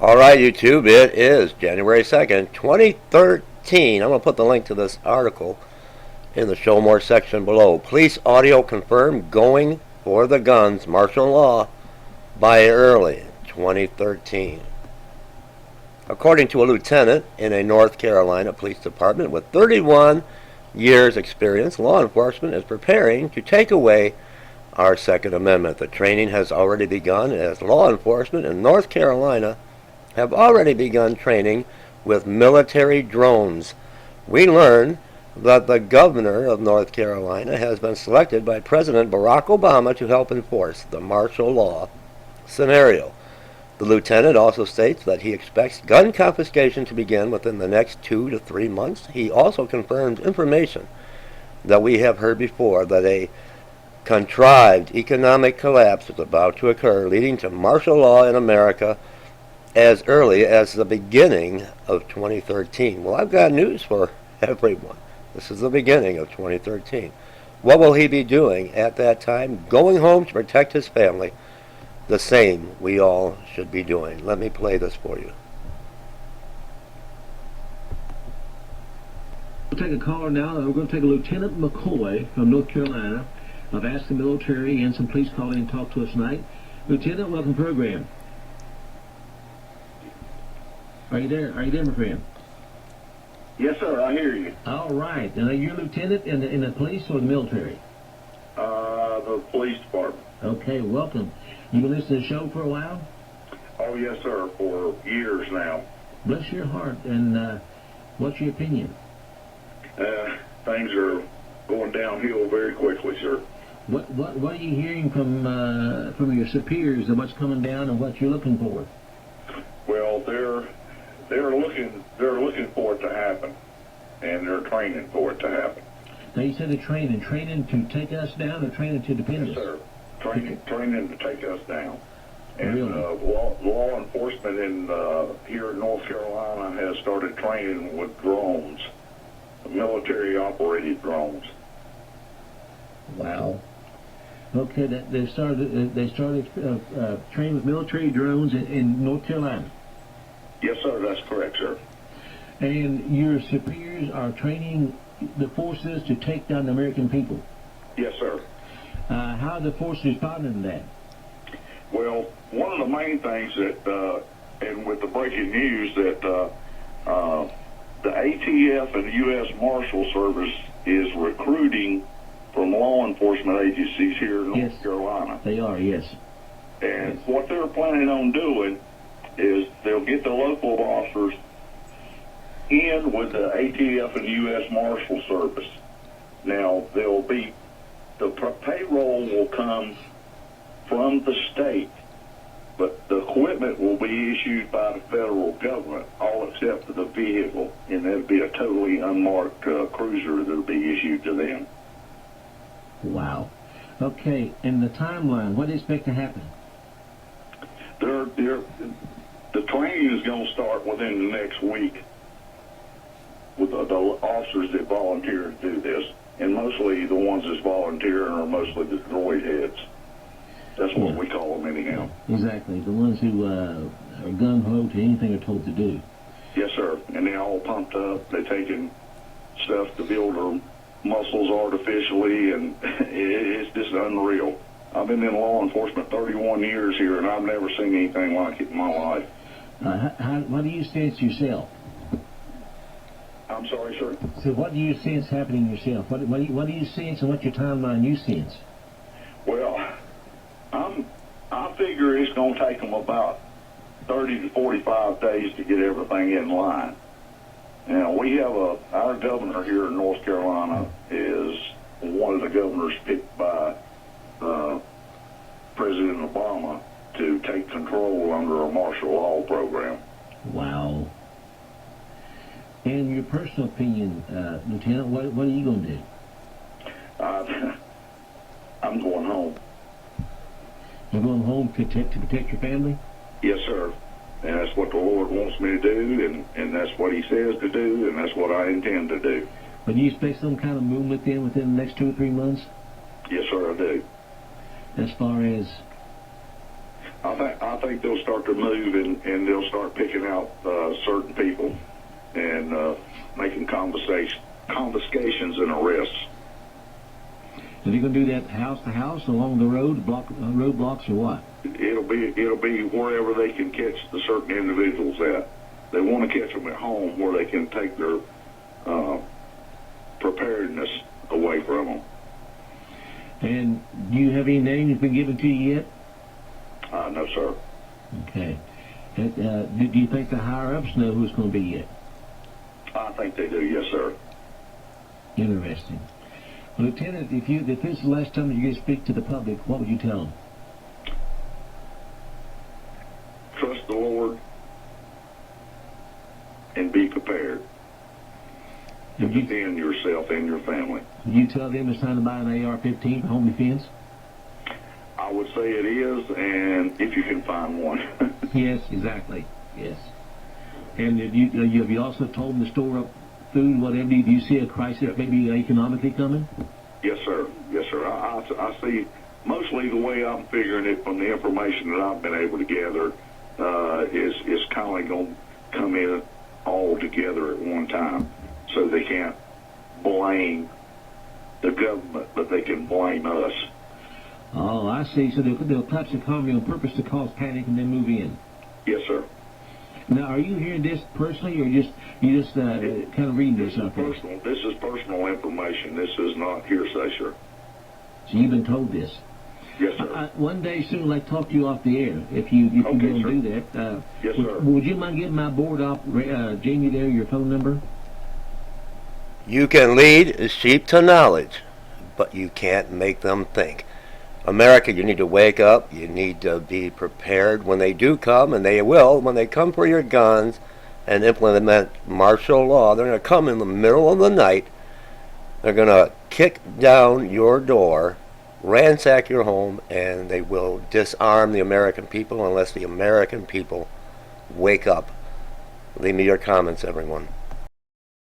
All right, YouTube, it is January 2nd, 2013. I'm going to put the link to this article in the Show More section below. Police audio confirmed going for the guns, martial law, by early 2013. According to a lieutenant in a North Carolina police department with 31 years experience, law enforcement is preparing to take away our Second Amendment. The training has already begun as law enforcement in North Carolina have already begun training with military drones. We learned that the governor of North Carolina has been selected by President Barack Obama to help enforce the martial law scenario. The lieutenant also states that he expects gun confiscation to begin within the next 2 to 3 months. He also confirms information that we have heard before, that a contrived economic collapse is about to occur, leading to martial law in America as early as the beginning of 2013. Well, I've got news for everyone. This is the beginning of 2013. What will he be doing at that time? Going home to protect his family. The same we all should be doing. Let me play this for you. We'll take a caller now. We're going to take a Lieutenant McCoy from North Carolina. I've asked the military and some police call in and talk to us tonight. Lieutenant, welcome to the program. Are you there? Are you there, my friend? Yes, sir. I hear you. All right. Now, you're a lieutenant in the police or the military? The police department. Okay, welcome. You been listening to the show for a while? Oh, yes, sir. For years now. Bless your heart. And what's your opinion? Things are going downhill very quickly, sir. What are you hearing from your superiors of what's coming down and what you're looking for? Well, they're looking for it to happen, and they're training for it to happen. Now, you said they're training to take us down or training to defend Yes, us? sir. Training to take us down. And Really? law enforcement here in North Carolina has started training with drones, military-operated drones. Wow. Okay, they started training with military drones in North Carolina. Yes, sir. That's correct, sir. And your superiors are training the forces to take down the American people. Yes, sir. How are the forces responding to that? Well, one of the main things that, and with the breaking news, that the ATF and the U.S. Marshal Service is recruiting from law enforcement agencies here in North Carolina. They are, yes. And what they're planning on doing is they'll get the local officers in with the ATF and U.S. Marshal Service. Now, the payroll will come from the state, but the equipment will be issued by the federal government, all except for the vehicle, and that'll be a totally unmarked cruiser that'll be issued to them. Wow. Okay, and the timeline, what do you expect to happen? The training is going to start within the next week with the officers that volunteer to do this. And mostly the ones that's volunteering are mostly the droid heads. That's what we call them anyhow. Exactly. The ones who are gung-ho to anything they're told to do. Yes, sir. And they're all pumped up. They're taking stuff to build their muscles artificially, and it's just unreal. I've been in law enforcement 31 years here, and I've never seen anything like it in my life. What do you sense yourself? I'm sorry, sir? So what do you sense happening yourself? What do you sense, and what's your timeline you sense? Well, I figure it's going to take them about 30 to 45 days to get everything in line. Now, we have our governor here in North Carolina is one of the governors picked by President Obama to take control under a martial law program. Wow. In your personal opinion, Lieutenant, what are you going to do? I'm going home. You're going home to protect your family? Yes, sir. And that's what the Lord wants me to do, and that's what He says to do, and that's what I intend to do. But do you expect some kind of movement then within the next 2 or 3 months? Yes, sir, I do. As far as? I I think they'll start to move and they'll start picking out certain people and making confiscations and arrests. Are they going to do that house to house along the road, roadblocks, or what? It'll be wherever they can catch the certain individuals at. They want to catch them at home where they can take their preparedness away from them. And do you have any names been given to you yet? No, sir. Okay. Do you think the higher-ups know who it's going to be yet? I think they do, yes, sir. Interesting. Well, Lieutenant, if this is the last time that you speak to the public, what would you tell them? Trust the Lord and be prepared to defend yourself and your family. Would you tell them it's time to buy an AR-15 for home defense? I would say it is, and if you can find one. Yes, exactly. Yes. And have you also told them to store up food, whatever? Do you see a crisis maybe economically coming? Yes, sir. Yes, sir. I see, mostly the way I'm figuring it from the information that I've been able to gather is kind of going to come in all together at one time. So they can't blame the government, but they can blame us. Oh, I see. So they'll touch the economy on purpose to cause panic and then move in. Yes, sir. Now, are you hearing this personally, or you just kind of reading this out there? This is personal information. This is not hearsay, sir. So you've been told this. Yes, sir. One day soon, I'd like to talk to you off the air if you Okay, will sir. do that. Yes, sir. Would you mind giving my board op, Jamie there, your phone number? You can lead sheep to knowledge, but you can't make them think. America, you need to wake up. You need to be prepared when they do come, and they will. When they come for your guns and implement martial law, they're going to come in the middle of the night. They're going to kick down your door, ransack your home, and they will disarm the American people unless the American people wake up. Leave me your comments, everyone.